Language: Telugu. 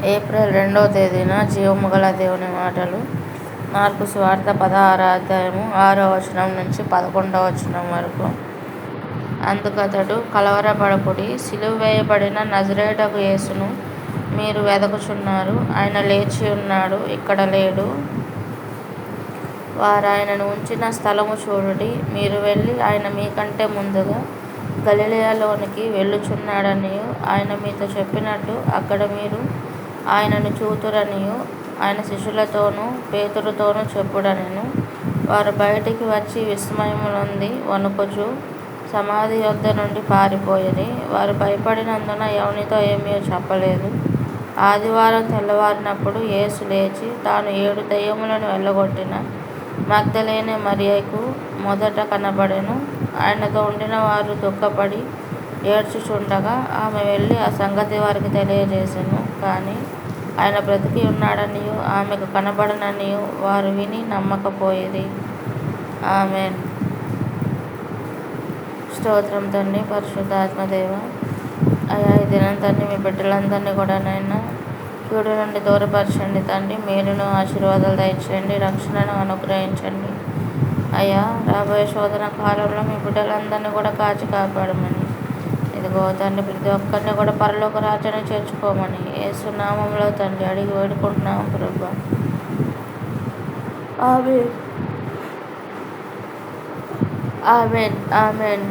ఏప్రిల్ 2వ తేదీన జీవము గల దేవుని మాటలు. మార్కు సువార్త 16వ అధ్యాయము 6వ వచనం నుంచి 11వ వచనం వరకు. అందుకతడు, కలవరపడకుడి, సిలువ వేయబడిన నజరేయుడగు యేసును మీరు వెదకుచున్నారు. ఆయన లేచి ఉన్నాడు, ఇక్కడ లేడు. వారాయనను ఉంచిన స్థలము చూడుడి. మీరు వెళ్ళి ఆయన మీకంటే ముందుగా గలిలయలోనికి వెళ్ళుచున్నాడనియూ, ఆయన మీతో చెప్పినట్టు అక్కడ మీరు ఆయనను చూతురనియూ ఆయన శిష్యులతోనూ పేతురుతోనూ చెప్పుడనెను. వారు బయటికి వచ్చి విస్మయమునొంది వణుకుచు సమాధి యొద్ద నుండి పారిపోయిరి. వారు భయపడినందున ఎవనితో ఏమీ చెప్పలేదు. ఆదివారం తెల్లవారినప్పుడు యేసు లేచి తాను 7 దెయ్యములను వెళ్ళగొట్టిన మగ్దలేనే మరియకు మొదట కనబడెను. ఆయనతో ఉండిన వారు దుఃఖపడి ఏడ్చుచుండగా ఆమె వెళ్ళి ఆ సంగతి వారికి తెలియజేసెను. కానీ ఆయన బ్రతికి ఉన్నాడనియూ ఆమెకు కనబడెననియూ వారు విని నమ్మకపోయిరి. ఆమేన్. స్తోత్రం తండ్రి, పరిశుద్ధాత్మదేవ. అయ్యా, ఈ దినం తండ్రి మీ బిడ్డలందరినీ కూడా నైనా కీడు నుండి దూరపరచండి తండ్రి. మేలును ఆశీర్వాదాలు దయచేయండి, రక్షణను అనుగ్రహించండి. అయ్యా, రాబోయే శోధన కాలంలో మీ బిడ్డలందరినీ కూడా కాచి కాపాడమని, ఇదిగో తండ్రి ప్రతి ఒక్కరిని కూడా పరలోక రాజ్యాన్ని చేర్చుకోమని యేసు నామములో తండ్రి అడిగి వేడుకుంటున్నాం ప్రభువా. ఆమేన్, ఆమేన్, ఆమేన్.